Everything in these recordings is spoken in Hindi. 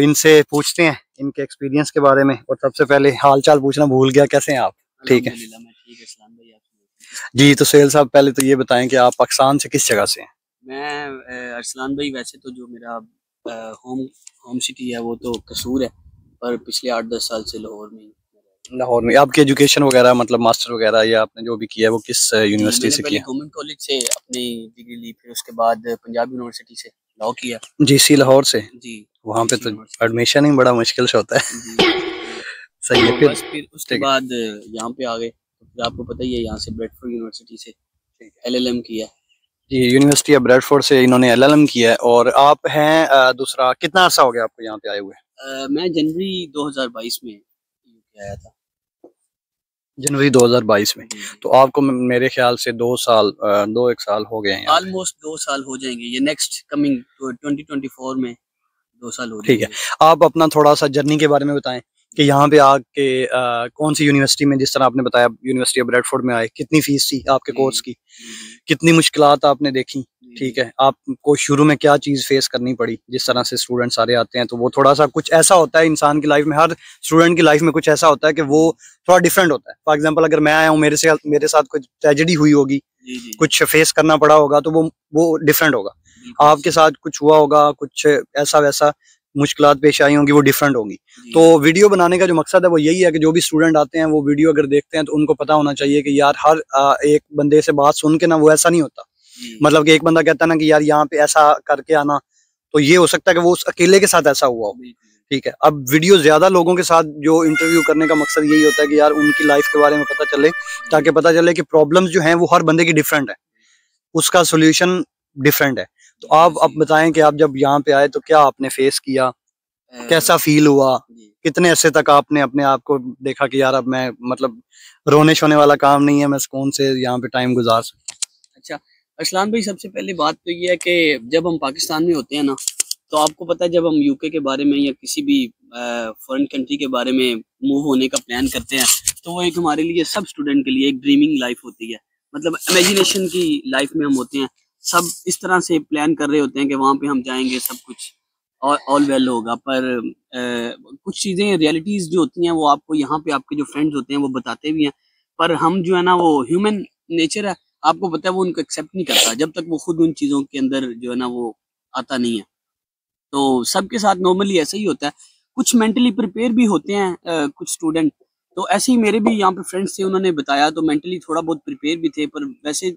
इनसे पूछते हैं इनके एक्सपीरियंस के बारे में। और सबसे पहले हाल चाल पूछना भूल गया, कैसे हैं आप? ठीक है जी। तो सोहेल साहब, पहले तो ये बताएं कि आप पाकिस्तान से किस जगह से हैं? मैं अरसलान भाई, वैसे तो जो मेरा होम सिटी है वो तो कसूर है, पर पिछले 8-10 साल से लाहौर में। लाहौर में आपकी एजुकेशन वगैरह, मतलब मास्टर वगैरह या आपने जो भी किया है वो किस यूनिवर्सिटी से किया? गवर्नमेंट कॉलेज से अपनी डिग्री ली, फिर उसके बाद पंजाब यूनिवर्सिटी से लॉ किया। जीसी लाहौर से? जी। वहाँ पे तो एडमिशन ही बड़ा मुश्किल से होता है। सही है। फिर उसके बाद यहाँ पे आ गए। फिर आपको पता ही है, यहाँ से ब्रेडफोर्ड यूनिवर्सिटी से LLM किया जी। यूनिवर्सिटी ऑफ ब्रेडफोर्ड से इन्होंने LLM किया है। और आप हैं दूसरा, कितना अर्सा हो गया आपको यहाँ पे आए हुए? मैं जनवरी 2022 में आया था। जनवरी 2022 में? तो आपको मेरे ख्याल से 1 साल हो गए हैं। ऑलमोस्ट 2 साल हो जाएंगे, ये नेक्स्ट कमिंग 2024 में 2 साल हो ठीक है। आप अपना थोड़ा सा जर्नी के बारे में बताएं कि यहाँ पे आके कौन सी यूनिवर्सिटी में, जिस तरह आपने बताया यूनिवर्सिटी ऑफ ब्रेडफोर्ड में आए, कितनी फीस थी आपके कोर्स की, कितनी मुश्किलात आपने देखी, ठीक है, आपको शुरू में क्या चीज़ फेस करनी पड़ी? जिस तरह से स्टूडेंट सारे आते हैं तो वो थोड़ा सा कुछ ऐसा होता है इंसान की लाइफ में, हर स्टूडेंट की लाइफ में कुछ ऐसा होता है कि वो थोड़ा डिफरेंट होता है। फॉर एग्जांपल, अगर मैं आया हूँ, मेरे साथ कुछ ट्रेजेडी हुई होगी, कुछ फेस करना पड़ा होगा, तो वो डिफरेंट होगा। आपके साथ कुछ हुआ होगा, कुछ ऐसा वैसा मुश्किलात पेश आई होंगी, वो डिफरेंट होंगी। तो वीडियो बनाने का जो मकसद है वो यही है कि जो भी स्टूडेंट आते हैं वो वीडियो अगर देखते हैं तो उनको पता होना चाहिए कि यार हर एक बंदे से बात सुन के ना वो ऐसा नहीं होता। मतलब कि एक बंदा कहता है ना कि यार यहाँ पे ऐसा करके आना, तो ये हो सकता है कि वो उस अकेले के साथ ऐसा हुआ हो। ठीक है। अब वीडियो ज्यादा लोगों के साथ जो इंटरव्यू करने का मकसद यही होता है कि यार उनकी लाइफ के बारे में पता चले, ताकि पता चले कि प्रॉब्लम्स जो हैं वो हर बंदे की डिफरेंट है, उसका सोल्यूशन डिफरेंट है। तो आप अब बताएं कि आप जब यहाँ पे आए तो क्या आपने फेस किया, कैसा फील हुआ, कितने अरसे तक आपने अपने आप को देखा कि यार अब मैं, मतलब रोने शोने वाला काम नहीं है, मैं कौन से यहाँ पे टाइम गुजार सकता? अच्छा अरसलान भाई, सबसे पहली बात तो ये है कि जब हम पाकिस्तान में होते हैं ना, तो आपको पता है जब हम यूके के बारे में या किसी भी फॉरेन कंट्री के बारे में मूव होने का प्लान करते हैं, तो वो एक हमारे लिए, सब स्टूडेंट के लिए एक ड्रीमिंग लाइफ होती है। मतलब इमेजिनेशन की लाइफ में हम होते हैं, सब इस तरह से प्लान कर रहे होते हैं कि वहाँ पे हम जाएंगे, सब कुछ और ऑल वेल होगा। पर कुछ चीज़ें, रियलिटीज़ जो होती हैं वो आपको यहाँ पे आपके जो फ्रेंड्स होते हैं वो बताते भी हैं, पर हम जो है ना, वो ह्यूमन नेचर है, आपको पता है, वो उनको एक्सेप्ट नहीं करता जब तक वो खुद उन चीज़ों के अंदर जो है ना वो आता नहीं है। तो सबके साथ नॉर्मली ऐसा ही होता है। कुछ मेंटली प्रिपेयर भी होते हैं कुछ स्टूडेंट, तो ऐसे ही मेरे भी यहाँ पे फ्रेंड्स थे, उन्होंने बताया, तो मेंटली थोड़ा बहुत प्रिपेयर भी थे। पर वैसे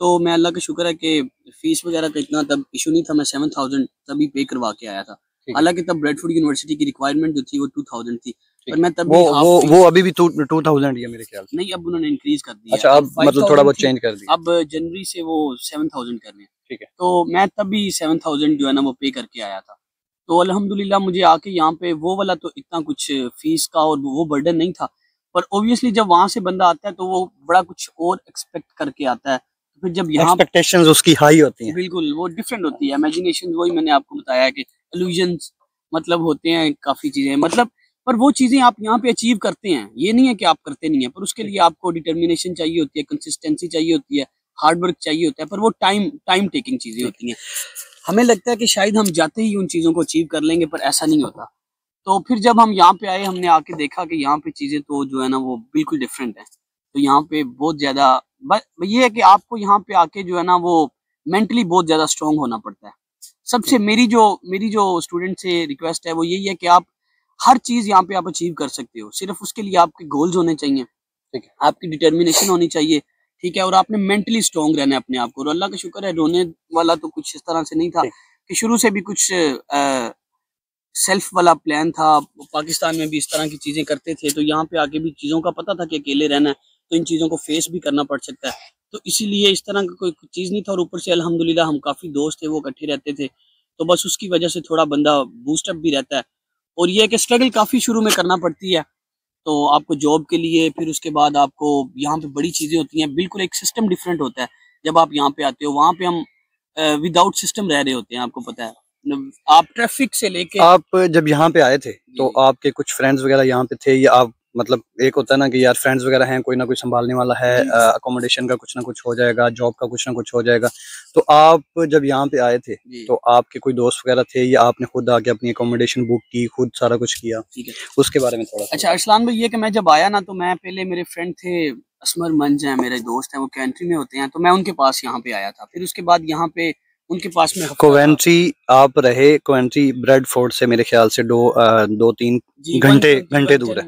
तो मैं, अल्लाह का शुक्र है कि फीस वगैरह का इतना तब इशू नहीं था। मैं 7000 तभी पे करवा के आया था। हालांकि तब ब्रेडफोर्ड यूनिवर्सिटी की रिक्वायरमेंट जो थी वो 2000 थी, पर मैं तब वो अभी भी 2000 ही है मेरे ख्याल से। नहीं, अब उन्होंने इंक्रीज कर दिया। अच्छा, अब मतलब थोड़ा बहुत चेंज कर दिया। अब जनवरी से वो 7000 कर रहे हैं। ठीक है। तो मैं तब भी 7000 जो है ना वो पे करके आया था। तो अल्हम्दुलिल्लाह मुझे आके यहाँ पे वो वाला तो इतना कुछ फीस का और वो बर्डन नहीं था। पर ऑब्वियसली जब वहां से बंदा आता है तो वो बड़ा कुछ और एक्सपेक्ट करके आता है। फिर जब यहाँ एक्सपेक्टेशंस उसकी हाई होती हैं, बिल्कुल वो डिफरेंट होती है। इमेजिनेशन, वही मैंने आपको बताया कि इल्यूजन्स मतलब होते हैं काफी चीजें, मतलब पर वो चीजें आप यहाँ पे अचीव करते हैं, ये नहीं है कि आप करते नहीं है, पर उसके लिए आपको डिटर्मिनेशन चाहिए होती है, कंसिस्टेंसी चाहिए होती है, हार्ड वर्क चाहिए होता है, पर वो टाइम टेकिंग चीजें होती हैं। हमें लगता है कि शायद हम जाते ही उन चीजों को अचीव कर लेंगे, पर ऐसा नहीं होता। तो फिर जब हम यहाँ पे आए, हमने आके देखा कि यहाँ पे चीजें तो जो है ना वो बिल्कुल डिफरेंट है। तो यहाँ पे बहुत ज्यादा ये है कि आपको यहाँ पे आके जो है ना वो मेंटली बहुत ज्यादा स्ट्रांग होना पड़ता है। सबसे मेरी जो स्टूडेंट से रिक्वेस्ट है वो यही है कि आप हर चीज यहाँ पे आप अचीव कर सकते हो, सिर्फ उसके लिए आपके गोल्स होने चाहिए, ठीक है, आपकी डिटर्मिनेशन होनी चाहिए, ठीक है, और आपने मेंटली स्ट्रांग रहना है अपने आप को। और अल्लाह का शुक्र है, रोने वाला तो कुछ इस तरह से नहीं था कि शुरू से भी कुछ सेल्फ वाला प्लान था। पाकिस्तान में भी इस तरह की चीजें करते थे, तो यहाँ पे आके भी चीजों का पता था कि अकेले रहना है तो इन चीजों को फेस भी करना पड़ सकता है। तो इसीलिए इस तरह का कोई चीज नहीं था। और ऊपर से अल्हम्दुलिल्लाह हम काफी दोस्त थे, वो इकट्ठे रहते थे, तो बस उसकी वजह से थोड़ा बंदा बूस्टअप भी रहता है। और ये है कि स्ट्रगल काफी शुरू में करना पड़ती है, तो आपको जॉब के लिए, फिर उसके बाद आपको यहाँ पे बड़ी चीजें होती हैं, बिल्कुल एक सिस्टम डिफरेंट होता है जब आप यहाँ पे आते हो। वहाँ पे हम विदाउट सिस्टम रह रहे होते हैं, आपको पता है, आप ट्रैफिक से लेके। आप जब यहाँ पे आए थे तो आपके कुछ फ्रेंड्स वगैरह यहाँ पे थे, या आप मतलब एक होता है ना कि यार फ्रेंड्स वगैरह हैं, कोई ना कोई संभालने वाला है, अकोमोडेशन का कुछ ना कुछ हो जाएगा, जॉब का कुछ ना कुछ हो जाएगा। तो आप जब यहाँ पे आए थे तो आपके कोई दोस्त वगैरह थे या आपने खुद आके अपनी अकोमोडेशन बुक की, खुद सारा कुछ किया? ठीक है, उसके बारे में थोड़ा। अच्छा अरसलान भाई, ये कि मैं जब आया ना तो मैं पहले, मेरे फ्रेंड थे असमर मंज हैं, मेरे दोस्त हैं, वो कैंट्री में होते हैं, तो मैं उनके पास यहाँ पे आया था। फिर उसके बाद यहाँ पे उनके पास में कोवेंट्री आप रहे, कोवेंट्री ब्रेडफोर्ड से मेरे ख्याल से दो तीन घंटे दूर है,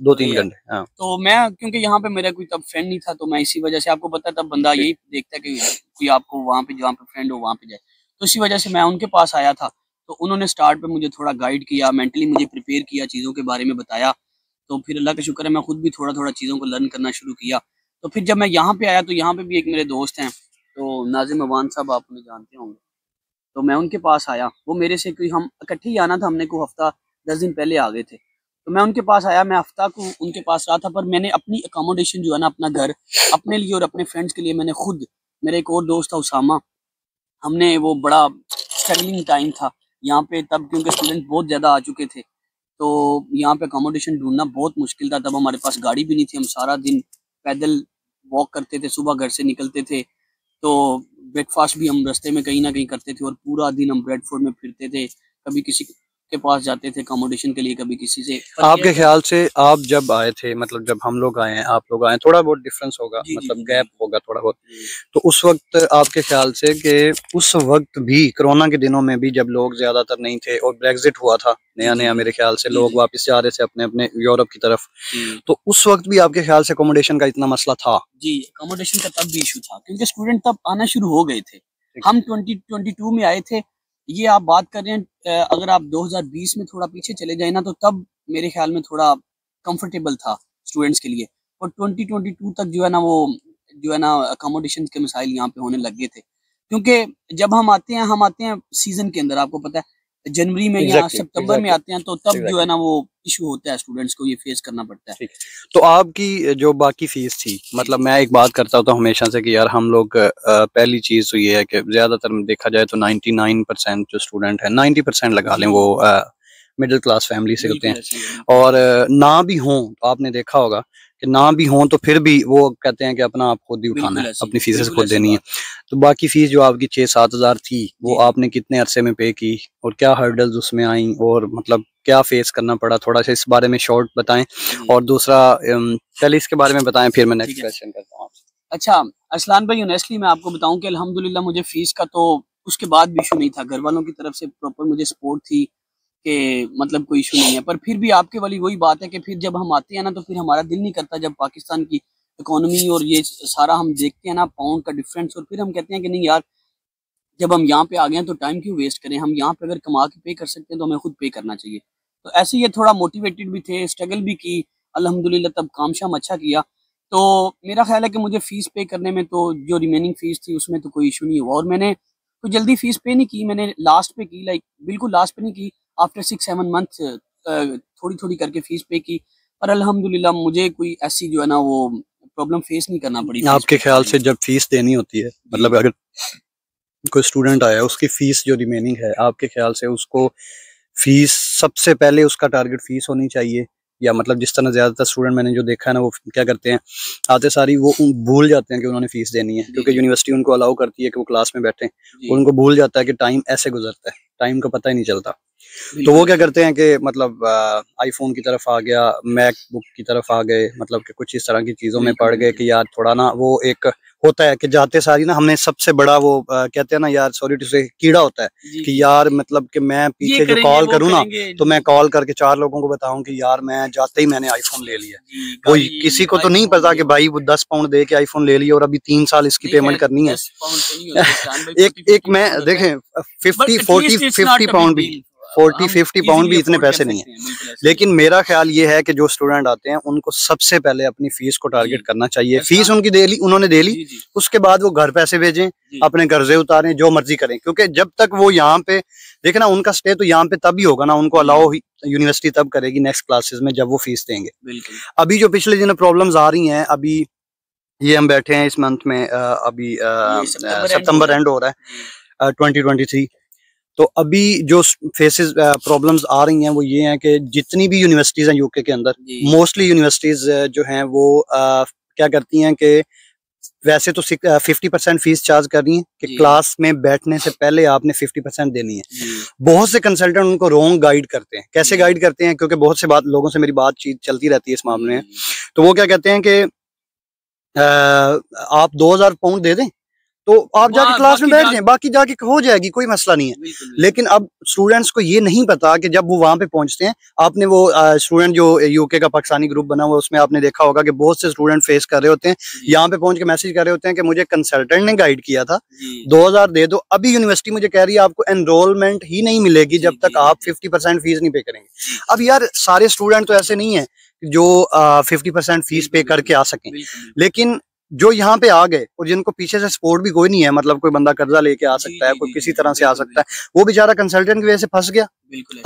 दो तीन घंटे। हाँ। तो मैं क्योंकि यहाँ पे मेरा कोई तब फ्रेंड नहीं था, तो मैं इसी वजह से, आपको पता तब बंदा यही देखता है कि कोई आपको वहाँ पे, जहाँ पे फ्रेंड हो वहाँ पे जाए, तो इसी वजह से मैं उनके पास आया था। तो उन्होंने स्टार्ट पे मुझे थोड़ा गाइड किया, मेंटली मुझे प्रिपेयर किया, चीज़ों के बारे में बताया। तो फिर अल्लाह का शुक्र है मैं खुद भी थोड़ा थोड़ा चीज़ों को लर्न करना शुरू किया। तो फिर जब मैं यहाँ पे आया तो यहाँ पे भी एक मेरे दोस्त हैं, तो नाजिम अवान साहब, आप उन्हें जानते होंगे, तो मैं उनके पास आया। वो मेरे से कोई, हम इकट्ठे ही आना था, हमने को हफ्ता 10 दिन पहले आ गए थे। तो मैं उनके पास आया, मैं हफ्ता को उनके पास रहा था, पर मैंने अपनी अकोमोडेशन जो है ना, अपना घर अपने लिए और अपने फ्रेंड्स के लिए मैंने खुद, मेरा एक और दोस्त था उसामा, हमने वो बड़ा स्ट्रगलिंग टाइम था यहाँ पे तब, क्योंकि स्टूडेंट बहुत ज़्यादा आ चुके थे, तो यहाँ पे अकोमोडेशन ढूंढना बहुत मुश्किल था। तब हमारे पास गाड़ी भी नहीं थी, हम सारा दिन पैदल वॉक करते थे, सुबह घर से निकलते थे, तो ब्रेकफास्ट भी हम रास्ते में कहीं ना कहीं करते थे, और पूरा दिन हम ब्रेडफोर्ड में फिरते थे, कभी किसी के पास जाते थे अकोमोडेशन के लिए, कभी किसी से। आपके ख्याल से आप जब आए थे, मतलब जब हम लोग आए हैं, आप लोग आए, थोड़ा बहुत डिफरेंस होगा, मतलब गैप होगा थोड़ा बहुत, तो उस वक्त आपके ख्याल से कि उस वक्त भी कोरोना के दिनों में भी जब लोग ज्यादातर नहीं थे और ब्रेग्जिट हुआ था नया नया, मेरे ख्याल से लोग वापस जा रहे थे अपने अपने यूरोप की तरफ, तो उस वक्त भी आपके ख्याल से अकोमोडेशन का इतना मसला था? जी, अकोमोडेशन का तब भी इशू था, क्योंकि स्टूडेंट तब आना शुरू हो गए थे। हम 2022 में आए थे, ये आप बात कर रहे हैं, अगर आप 2020 में थोड़ा पीछे चले जाए ना, तो तब मेरे ख्याल में थोड़ा कंफर्टेबल था स्टूडेंट्स के लिए, और 2022 तक जो है ना, वो जो है ना अकोमोडेशन के मसाइल यहाँ पे होने लग गए थे। क्योंकि जब हम आते हैं सीजन के अंदर, आपको पता है जनवरी में या सितंबर में आते हैं, तो तब जो है ना वो इशू होता है, स्टूडेंट्स को ये फेस करना पड़ता है। तो आपकी जो बाकी फीस थी, मतलब मैं एक बात करता हूँ हमेशा से कि यार हम लोग पहली चीज तो ये है कि ज्यादातर देखा जाए तो 99% जो स्टूडेंट है, 90% लगा लें, वो मिडिल क्लास फैमिली से होते हैं, और ना भी हों तो आपने देखा होगा कि ना भी हों तो फिर भी वो कहते हैं कि अपना आप खुद ही उठाना है, अपनी फीसें खुद देनी है। तो बाकी फीस जो आपकी 6-7 हज़ार थी, वो आपने कितने अरसे में पे की, और क्या हर्डल्स उसमें आई, और मतलब क्या फेस करना पड़ा, थोड़ा सा इस बारे में शॉर्ट बताएं। और दूसरा पहले इसके बारे में बताएं, फिर मैं नेक्स्ट क्वेश्चन करता हूँ आपसे। अच्छा अरसलान भाई, ऑनेस्टली मैं आपको बताऊं कि अल्हम्दुलिल्लाह मुझे फीस का तो उसके बाद भी इशू नहीं था, घर वालों की तरफ से प्रॉपर मुझे सपोर्ट थी कि मतलब कोई इशू नहीं है। पर फिर भी आपके वाली वही बात है कि फिर जब हम आते हैं ना, तो फिर हमारा दिल नहीं करता, जब पाकिस्तान की इकोनॉमी और ये सारा हम देखते हैं ना, पाउंड का डिफरेंस, और फिर हम कहते हैं कि नहीं यार, जब हम यहाँ पे आ गए हैं तो टाइम क्यों वेस्ट करें, हम यहाँ पे अगर कमा के पे कर सकते हैं तो हमें खुद पे करना चाहिए। तो ऐसे ये थोड़ा मोटिवेटेड भी थे, स्ट्रगल भी की, अल्हम्दुलिल्लाह तब काम शाम अच्छा किया। तो मेरा ख्याल है कि मुझे फीस पे करने में, तो जो रिमेनिंग फीस थी उसमें तो कोई इशू नहीं हुआ, और मैंने कोई जल्दी फीस पे नहीं की, मैंने लास्ट पे की, लाइक बिल्कुल लास्ट पे नहीं की, आफ्टर 6-7 मंथ थोड़ी थोड़ी करके फीस पे की। पर अल्हम्दुलिल्लाह मुझे कोई ऐसी जो है ना वो प्रॉब्लम फेस नहीं करना पड़ी। आपके ख्याल से जब फीस देनी होती है, मतलब अगर कोई स्टूडेंट आया, उसकी फीस जो रिमेनिंग है, आपके ख्याल से उसको फीस सबसे पहले उसका टारगेट फीस होनी चाहिए, या मतलब जिस तरह ज्यादातर स्टूडेंट मैंने जो देखा है ना, वो क्या करते हैं, आते सारी वो भूल जाते हैं कि उन्होंने फीस देनी है, क्योंकि यूनिवर्सिटी उनको अलाउ करती है कि वो क्लास में बैठे, उनको भूल जाता है कि टाइम ऐसे गुजरता है, टाइम का पता ही नहीं चलता। तो वो क्या करते हैं कि मतलब आईफोन की तरफ आ गया, मैकबुक की तरफ आ गए, मतलब कि कुछ इस तरह की चीज़ों में पड़ गए कि यार थोड़ा ना, वो एक होता है कि जाते सारी ना हमने सबसे बड़ा वो कहते हैं ना यार, सॉरी टू से, कीड़ा होता है कि यार मतलब कि मैं पीछे जो कॉल करूँ ना, तो मैं कॉल करके 4 लोगों को बताऊं कि यार मैं जाते ही मैंने आईफोन ले लिया। कोई किसी को तो नहीं पता कि भाई वो 10 पाउंड दे के आईफोन ले लिया और अभी 3 साल इसकी पेमेंट करनी है। एक मैं देखें 50-40-50 पाउंड भी, 40-50 पाउंड भी इतने पैसे नहीं है। लेकिन मेरा ख्याल ये है कि जो स्टूडेंट आते हैं उनको सबसे पहले अपनी फीस को टारगेट करना चाहिए। फीस उनकी दे ली, उन्होंने दे ली, उसके बाद वो घर पैसे भेजें, अपने कर्जे उतारें, जो मर्जी करें, क्योंकि जब तक वो यहाँ पे देखना, उनका स्टे तो यहाँ पे तभी होगा ना, उनको अलाउ यूनिवर्सिटी तब करेगी नेक्स्ट क्लासेस में जब वो फीस देंगे। अभी जो पिछले दिनों प्रॉब्लम्स आ रही हैं, अभी ये हम बैठे हैं इस मंथ में, अभी सितंबर एंड हो रहा है 2023, तो अभी जो फेसेस प्रॉब्लम्स आ रही हैं वो ये हैं कि जितनी भी यूनिवर्सिटीज हैं यूके के अंदर, मोस्टली यूनिवर्सिटीज जो हैं वो क्या करती हैं कि वैसे तो 50% फीस चार्ज कर रही हैं कि क्लास में बैठने से पहले आपने 50% देनी है। बहुत से कंसल्टेंट उनको रॉन्ग गाइड करते हैं। कैसे गाइड करते हैं? क्योंकि बहुत से लोगों से मेरी बातचीत चलती रहती है इस मामले में। तो वो क्या कहते हैं कि आप 2000 पाउंड दे दें तो आप जाके क्लास में बैठ जाएं, बाकी जाके हो जाएगी, कोई मसला नहीं है। लेकिन अब स्टूडेंट्स को ये नहीं पता कि जब वो वहां पे पहुंचते हैं, आपने वो स्टूडेंट जो यूके का पाकिस्तानी ग्रुप बना हुआ उसमें आपने देखा होगा कि बहुत से स्टूडेंट फेस कर रहे होते हैं, यहाँ पे पहुंच के मैसेज कर रहे होते हैं कि मुझे कंसल्टेंट ने गाइड किया था, 2000 दे दो। अभी यूनिवर्सिटी मुझे कह रही है आपको एनरोलमेंट ही नहीं मिलेगी जब तक आप 50% फीस नहीं पे करेंगे। अब यार सारे स्टूडेंट तो ऐसे नहीं है जो 50% फीस पे करके आ सकें, लेकिन जो यहाँ पे आ गए और जिनको पीछे से सपोर्ट भी कोई नहीं है, मतलब कोई बंदा कर्जा लेके आ सकता है, कोई किसी तरह से आ सकता है, वो बेचारा कंसल्टेंट की वजह से फंस गया।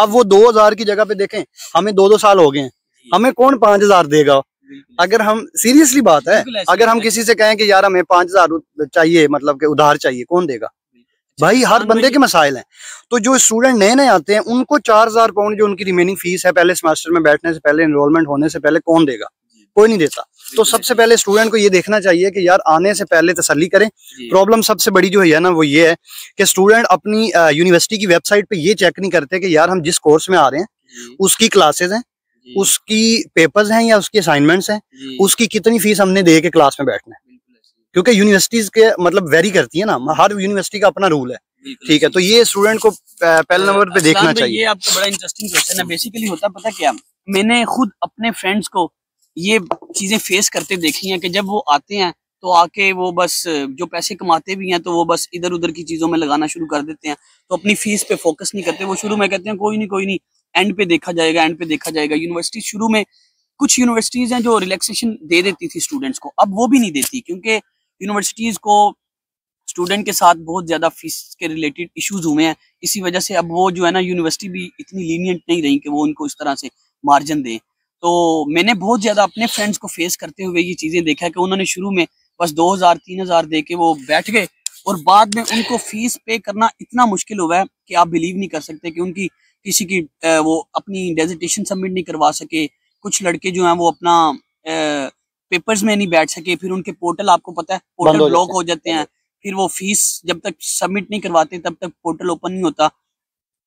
अब वो 2000 की जगह पे देखें, हमें 2-2 साल हो गए हैं, हमें कौन 5000 देगा? अगर हम सीरियसली बात है, अगर हम किसी से कहें कि यार हमें 5000 चाहिए, मतलब कि उधार चाहिए, कौन देगा भाई? हर बंदे के मसाइल हैं। तो जो स्टूडेंट नए नए आते हैं उनको 4000 पाउंड जो उनकी रिमेनिंग फीस है पहले सेमेस्टर में बैठने से पहले, एनरोलमेंट होने से पहले, कौन देगा? कोई नहीं देता। तो सबसे पहले स्टूडेंट को ये देखना चाहिए कि यार आने से पहले तसल्ली करें। प्रॉब्लम सबसे बड़ी जो है ना वो ये है कि स्टूडेंट अपनी यूनिवर्सिटी की वेबसाइट पे ये चेक नहीं करते कि यार हम जिस कोर्स में आ रहे हैं उसकी क्लासेस हैं, उसकी पेपर्स हैं या उसकी असाइनमेंट्स हैं, उसकी कितनी फीस हमने दे के क्लास में बैठना है। क्योंकि यूनिवर्सिटीज के मतलब वेरी करती है ना, हर यूनिवर्सिटी का अपना रूल है, ठीक है। तो ये स्टूडेंट को पहले नंबर पे देखना चाहिए। ये आपका बड़ा इंटरेस्टिंग क्वेश्चन है। बेसिकली होता पता क्या, मैंने खुद अपने फ्रेंड्स को ये चीजें फेस करते देखी हैं कि जब वो आते हैं तो आके वो बस जो पैसे कमाते भी हैं तो वो बस इधर उधर की चीजों में लगाना शुरू कर देते हैं, तो अपनी फीस पे फोकस नहीं करते। वो शुरू में कहते हैं कोई नहीं एंड पे देखा जाएगा, एंड पे देखा जाएगा। यूनिवर्सिटी शुरू में कुछ यूनिवर्सिटीज हैं जो रिलैक्सेशन दे देती थी स्टूडेंट्स को, अब वो भी नहीं देती, क्योंकि यूनिवर्सिटीज को स्टूडेंट के साथ बहुत ज्यादा फीस के रिलेटेड इश्यूज हुए हैं। इसी वजह से अब वो जो है ना, यूनिवर्सिटी भी इतनी लीनियंट नहीं रही कि वो उनको इस तरह से मार्जिन दें। तो मैंने बहुत ज्यादा अपने फ्रेंड्स को फेस करते हुए ये चीजें देखा है कि उन्होंने शुरू में बस 2000-3000 दे के वो बैठ गए और बाद में उनको फीस पे करना इतना मुश्किल हुआ है कि आप बिलीव नहीं कर सकते कि उनकी किसी की वो अपनी डेजिटेशन सबमिट नहीं करवा सके। कुछ लड़के जो हैं वो अपना पेपर्स में नहीं बैठ सके, फिर उनके पोर्टल, आपको पता है पोर्टल ब्लॉक हो जाते हैं, फिर वो फीस जब तक सबमिट नहीं करवाते तब तक पोर्टल ओपन नहीं होता,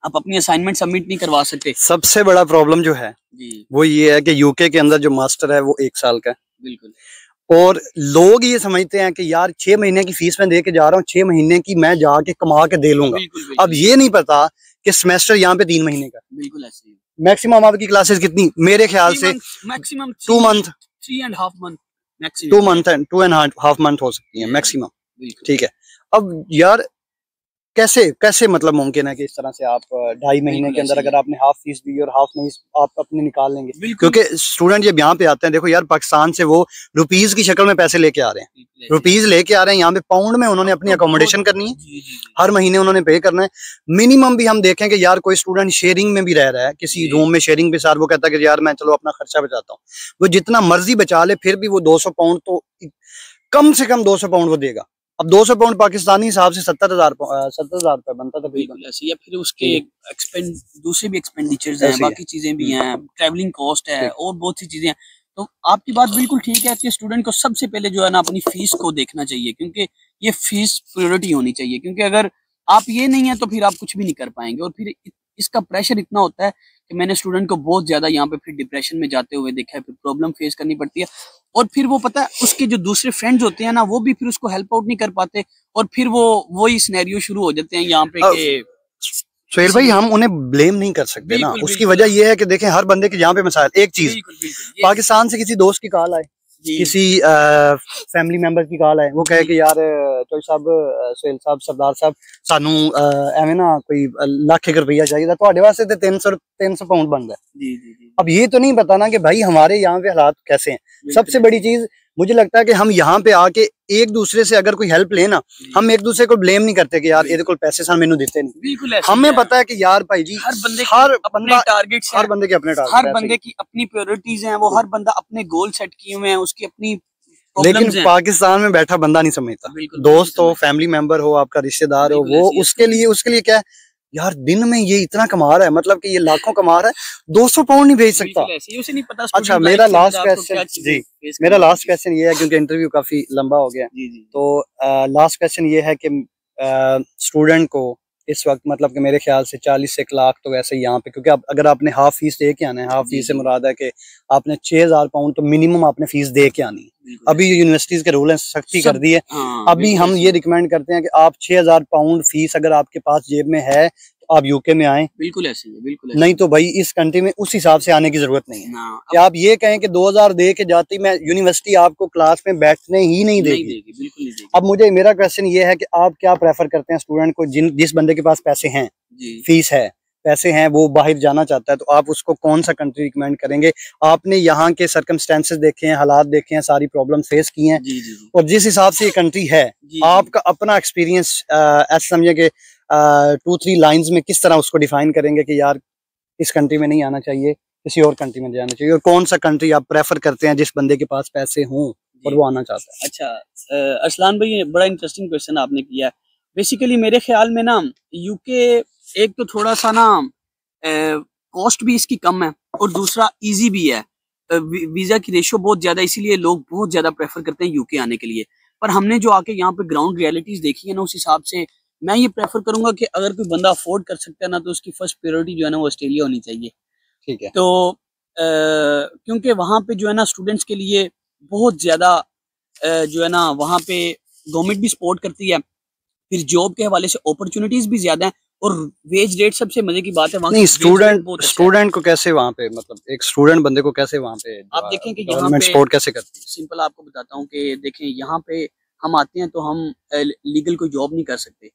आप अपनी असाइनमेंट सबमिट नहीं करवा सकते। सबसे बड़ा प्रॉब्लम जो है वो ये है कि यूके के अंदर जो मास्टर है वो 1 साल का है। बिल्कुल। और लोग ये समझते हैं कि यार 6 महीने की फीस में दे के जा रहा हूँ, 6 महीने की मैं जाके कमा के दे लूंगा। अब ये नहीं पता कि सेमेस्टर यहाँ पे 3 महीने का। बिल्कुल ऐसे ही। मैक्सिमम आपकी क्लासेस कितनी? मेरे ख्याल से maximum 2 month, 3.5 month, 2 month and 2.5 month हो सकती है मैक्सिमम, ठीक है। अब यार कैसे मतलब मुमकिन है कि इस तरह से आप 2.5 महीने के अंदर अगर आपने हाफ फीस दी और हाफ नहीं आप अपने निकाल लेंगे? क्योंकि स्टूडेंट जब यहाँ पे आते हैं, देखो यार पाकिस्तान से वो रुपीज की शक्ल में पैसे लेके आ रहे हैं, रुपीज लेके आ रहे हैं, यहाँ पे पाउंड में उन्होंने अपनी अकोमोडेशन करनी है, हर महीने उन्होंने पे करना है। मिनिमम भी हम देखें कि यार कोई स्टूडेंट शेयरिंग में भी रह रहा है, किसी रूम में शेयरिंग पे, सार वो कहता है कि यार मैं चलो अपना खर्चा बचाता हूँ, वो जितना मर्जी बचा ले फिर भी वो 200 पाउंड तो कम से कम 200 पाउंड वो देगा। अब 200 पाउंड पाकिस्तानी हिसाब से 70,000 रुपए बनता था। या फिर उसके दूसरे भी एक्सपेंडिचर्स हैं, बाकी चीजें भी हैं, ट्रैवलिंग कॉस्ट है और बहुत सी चीजें हैं। तो आपकी बात बिल्कुल ठीक है कि स्टूडेंट को सबसे पहले जो है ना अपनी फीस को देखना चाहिए, क्योंकि ये फीस प्रायोरिटी होनी चाहिए। क्योंकि अगर आप ये नहीं है तो फिर आप कुछ भी नहीं कर पाएंगे, और फिर इसका प्रेशर इतना होता है कि मैंने स्टूडेंट को बहुत ज्यादा यहाँ पे फिर डिप्रेशन में जाते हुए देखा है, फिर प्रॉब्लम फेस करनी पड़ती है। और फिर वो पता है उसके जो दूसरे फ्रेंड्स होते हैं ना, वो भी फिर उसको हेल्प आउट नहीं कर पाते, और फिर वो वही सिनेरियो शुरू हो जाते हैं यहाँ पे कि सुहेल भाई हम उन्हें ब्लेम नहीं कर सकते ना। उसकी वजह ये है कि देखें हर बंदे के यहाँ पे मसाइल। एक चीज, पाकिस्तान से किसी दोस्त की कॉल आए, किसी फैमिली मेंबर की कॉल आए, वो कहे कि यार चोई साहब, सुहेल साहब, सरदार साहब, सानू एवं ना कोई लाख रुपया चाहिए, तो वास्ते तो 300 पाउंड बन गया। अब ये तो नहीं पता ना कि भाई हमारे यहाँ पे हालात कैसे हैं। सबसे बड़ी चीज मुझे लगता है कि हम यहाँ पे आके एक दूसरे से अगर कोई हेल्प लेना, हम एक दूसरे को ब्लेम नहीं करते कि यार ये कोई पैसे सान मैनू देते नहीं। हमें पता है कि यार भाई जी हर बंदे के अपने टारगेट्स, हर बंदे के अपने टारगेट, हर बंदे की अपनी प्रायोरिटीज हैं, वो हर बंदा अपने गोल सेट किए हुए हैं, उसकी अपनी। लेकिन पाकिस्तान में बैठा बंदा नहीं समझता, दोस्त हो, फैमिली मेंबर हो, आपका रिश्तेदार हो, वो उसके लिए क्या है, यार दिन में ये इतना कमा रहा है, मतलब कि ये लाखों कमा रहा है, 200 पाउंड नहीं भेज सकता। उसे नहीं पता। अच्छा मेरा लास्ट क्वेश्चन जी, मेरा लास्ट क्वेश्चन ये है, क्योंकि इंटरव्यू काफी लंबा हो गया, तो लास्ट क्वेश्चन ये है कि स्टूडेंट को इस वक्त, मतलब कि मेरे ख्याल से 40 से 1 लाख तो वैसे ही यहाँ पे, क्योंकि अगर आपने हाफ फीस दे के आना है, हाफ फीस से मुराद है कि आपने 6000 पाउंड तो मिनिमम आपने फीस दे के आनी है। अभी यूनिवर्सिटीज के रूल हैं, सख्ती कर दी है। अभी हम ये रिकमेंड करते हैं कि आप 6000 पाउंड फीस अगर आपके पास जेब में है तो आप यूके में आए। बिल्कुल ऐसे ही है, बिल्कुल नहीं तो भाई इस कंट्री में उस हिसाब से आने की जरूरत नहीं है कि आप ये कहें कि 2000 दे के जाती मैं यूनिवर्सिटी आपको क्लास में बैठने ही नहीं देगी। बिल्कुल नहीं देगी। अब मुझे मेरा क्वेश्चन ये है कि आप क्या प्रेफर करते हैं स्टूडेंट को, जिस बंदे के पास पैसे हैं, फीस है, पैसे हैं, वो बाहर जाना चाहता है, तो आप उसको कौन सा कंट्री रिकमेंड करेंगे? आपने यहाँ के सर्कमस्टेंसेस देखे हैं, हालात देखे हैं, सारी प्रॉब्लम फेस की हैं, और जिस हिसाब से ये कंट्री है, आपका अपना एक्सपीरियंस ऐसा समझे कि 2-3 लाइंस में किस तरह उसको डिफाइन करेंगे कि यार इस कंट्री में नहीं आना चाहिए, किसी और कंट्री में जाना चाहिए, और कौन सा कंट्री आप प्रेफर करते हैं जिस बंदे के पास पैसे हों और वो आना चाहता है? अच्छा अरसलान भाई, बड़ा इंटरेस्टिंग क्वेश्चन आपने किया। बेसिकली मेरे ख्याल में ना यूके एक तो थोड़ा सा ना कॉस्ट भी इसकी कम है, और दूसरा इजी भी है। वीजा की रेशो बहुत ज्यादा, इसीलिए लोग बहुत ज्यादा प्रेफर करते हैं यूके आने के लिए। पर हमने जो आके यहाँ पे ग्राउंड रियलिटीज देखी है ना, उस हिसाब से मैं ये प्रेफर करूंगा कि अगर कोई बंदा अफोर्ड कर सकता है ना, तो उसकी फर्स्ट प्रायोरिटी जो है ना वो ऑस्ट्रेलिया होनी चाहिए। ठीक है। तो क्योंकि वहाँ पे जो है ना स्टूडेंट्स के लिए बहुत ज्यादा जो है ना वहाँ पे गवर्नमेंट भी सपोर्ट करती है, फिर जॉब के हवाले से अपॉर्चुनिटीज भी ज्यादा हैं, और वेज रेट सबसे मजे की बात है वहाँ। नहीं, स्टूडेंट को कैसे वहाँ पे, मतलब एक स्टूडेंट बंदे को कैसे वहाँ पे आप देखें कि यहाँ पे सपोर्ट कैसे करती है? सिंपल आपको बताता हूँ कि देखें यहाँ पे हम आते हैं तो हम लीगल कोई जॉब नहीं कर सकते।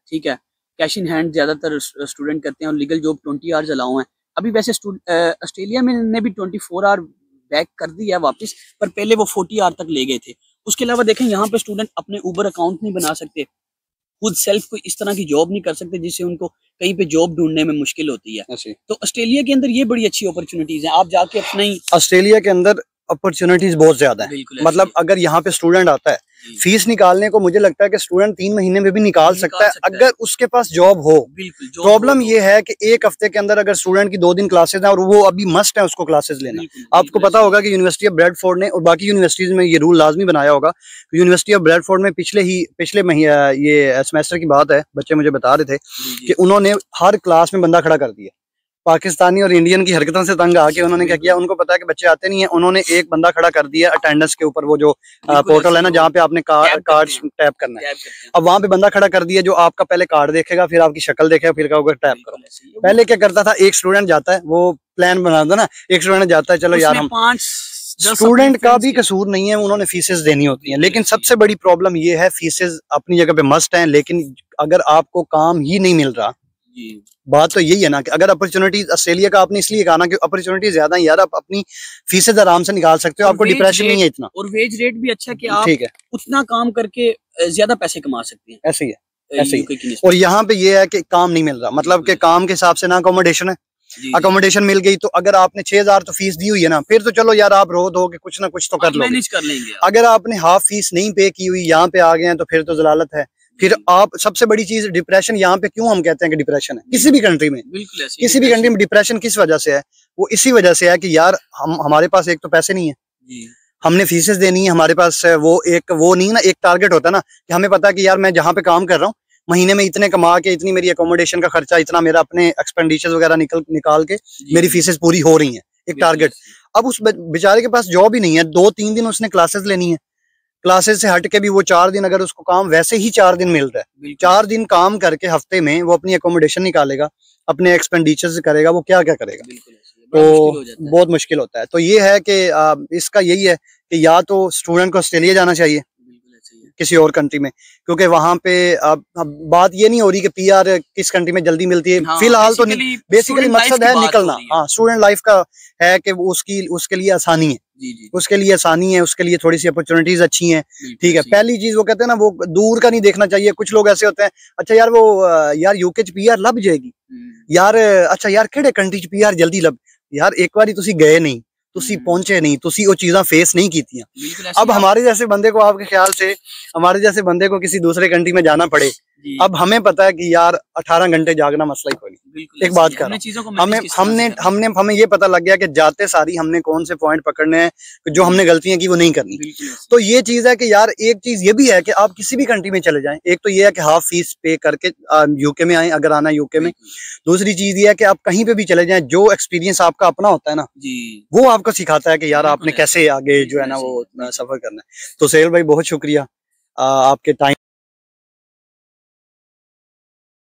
ठीक है, कैश इन हैंड ज्यादातर स्टूडेंट करते हैं, और लीगल जॉब 20 आवर्स अलाउ हैं। अभी वैसे ऑस्ट्रेलिया में ने भी 24 आवर बैक कर दिया है वापस, पर पहले वो 40 आवर तक ले गए थे। उसके अलावा देखें यहाँ पे स्टूडेंट अपने ऊबर अकाउंट नहीं बना सकते, खुद सेल्फ कोई इस तरह की जॉब नहीं कर सकते जिससे उनको कहीं पे जॉब ढूंढने में मुश्किल होती है। तो ऑस्ट्रेलिया के अंदर ये बड़ी अच्छी अपॉर्चुनिटीज हैं, आप जाके अपने ही ऑस्ट्रेलिया के अंदर अपॉर्चुनिटीज बहुत ज्यादा है। मतलब अगर यहाँ पे स्टूडेंट आता है, फीस निकालने को मुझे लगता है कि स्टूडेंट 3 महीने में भी निकाल सकता है अगर उसके पास जॉब हो। प्रॉब्लम ये है कि एक हफ्ते के अंदर अगर स्टूडेंट की 2 दिन क्लासेस हैं और वो अभी मस्ट है उसको क्लासेस लेना। आपको पता होगा कि यूनिवर्सिटी ऑफ ब्रैडफोर्ड ने, और बाकी यूनिवर्सिटीज में ये रूल लाजमी बनाया होगा, यूनिवर्सिटी ऑफ ब्रैडफोर्ड में पिछले महीने ये सेमेस्टर की बात है, बच्चे मुझे बता रहे थे कि उन्होंने हर क्लास में बंदा खड़ा कर दिया। पाकिस्तानी और इंडियन की हरकतों से तंग आके उन्होंने क्या किया, उनको पता है कि बच्चे आते नहीं है, उन्होंने एक बंदा खड़ा कर दिया अटेंडेंस के ऊपर, वो जो पोर्टल है ना जहाँ पे आपने कार्ड टैप करना है। अब वहाँ पे बंदा खड़ा कर दिया जो आपका पहले कार्ड देखेगा, फिर आपकी शक्ल देखेगा, फिर कहोगे टैप करो। पहले क्या करता था, एक स्टूडेंट जाता है, वो प्लान बनाता ना, एक स्टूडेंट जाता है चलो यार हम, स्टूडेंट का भी कसूर नहीं है, उन्होंने फीसेस देनी होती हैं। लेकिन सबसे बड़ी प्रॉब्लम ये है, फीसेस अपनी जगह पे मस्ट हैं, लेकिन अगर आपको काम ही नहीं मिल रहा, बात तो यही है ना कि अगर अपॉर्चुनिटीज ऑस्ट्रेलिया का आपने इसलिए कहा ना कि अपॉर्चुनिटी ज्यादा है यार, आप अपनी फीसेज आराम से निकाल सकते हो, आपको डिप्रेशन नहीं है इतना, और वेज रेट भी अच्छा कि आप उतना काम करके ज्यादा पैसे कमा सकते हैं। ऐसे ही है, ऐसे ही। और यहाँ पे ये है कि काम नहीं मिल रहा, मतलब कि काम के हिसाब से ना अकोमोडेशन है, अकोमोडेशन मिल गई तो अगर आपने 6000 तो फीस दी हुई है ना, फिर तो चलो यार आप रो दो कि कुछ ना कुछ तो कर लो, मैनेज कर लेंगे। अगर आपने हाफ फीस नहीं पे की हुई, यहाँ पे आ गए हैं तो फिर तो जलालत है। फिर आप, सबसे बड़ी चीज डिप्रेशन, यहाँ पे क्यों हम कहते हैं कि डिप्रेशन है किसी भी कंट्री में, किसी भी कंट्री में डिप्रेशन किस वजह से है, वो इसी वजह से है कि यार हमारे पास एक तो पैसे नहीं है, हमने फीसेस देनी है, हमारे पास वो नहीं ना, एक टारगेट होता है ना कि हमें पता है कि यार मैं जहाँ पे काम कर रहा हूँ महीने में इतने कमा के, इतनी मेरी अकोमोडेशन का खर्चा, इतना मेरा अपने एक्सपेंडिचर वगैरह निकाल के मेरी फीसेस पूरी हो रही हैं, एक टारगेट। अब उस बेचारे के पास जॉब ही नहीं है, 2-3 दिन उसने क्लासेस लेनी है, क्लासेस से हट के भी वो 4 दिन, अगर उसको काम वैसे ही 4 दिन मिल रहा है, 4 दिन काम करके हफ्ते में वो अपनी अकोमोडेशन निकालेगा, अपने एक्सपेंडिचर करेगा, वो क्या क्या करेगा, तो बहुत मुश्किल होता है। तो ये है कि इसका यही है कि या तो स्टूडेंट को ऑस्ट्रेलिया जाना चाहिए किसी और कंट्री में, क्योंकि वहां पे अब बात ये नहीं हो रही कि पीआर किस कंट्री में जल्दी मिलती है, फिलहाल तो बेसिकली मकसद है निकलना। हाँ, स्टूडेंट लाइफ का है कि उसके लिए आसानी है, उसके लिए आसानी है, उसके लिए थोड़ी सी अपॉर्चुनिटीज अच्छी हैं। ठीक है, पहली चीज वो कहते हैं ना, वो दूर का नहीं देखना चाहिए। कुछ लोग ऐसे होते हैं, अच्छा यार वो यार यूके च पीआर लग जाएगी यार, अच्छा यार केड़े कंट्री च पीआर जल्दी लग, यार एक बारी तुसी गए नहीं, तुसी पहुंचे नहीं, तुसी वो चीज़ां फेस नहीं की थी। अब हमारे जैसे बंदे को, आपके ख्याल से हमारे जैसे बंदे को किसी दूसरे कंट्री में जाना पड़े जी। अब हमें पता है कि यार 18 घंटे जागना मसला ही कोई नहीं। बिल्कुल एक बात ऐसे ही है। कर हमने चीजों को हमें मैनेज किस तरह हमने से करना है। हमें ये पता लग गया कि जाते सारी हमने कौन से पॉइंट पकड़ने हैं जो हमने गलतियां की वो नहीं करनी। बिल्कुल ऐसे तो ये चीज है कि यार एक चीज ये भी है कि आप किसी भी कंट्री में चले जाएं, एक तो ये है कि हाफ फीस पे करके यूके में आए अगर आना यूके में। दूसरी चीज ये है कि आप कहीं पे भी चले जाएं, जो एक्सपीरियंस आपका अपना होता है ना जी। वो आपको सिखाता है कि यार बिल्कुल आपने ऐसे कैसे आगे जो है ना ऐसे वो ही। सफर करना है। तो सेल भाई बहुत शुक्रिया आपके टाइम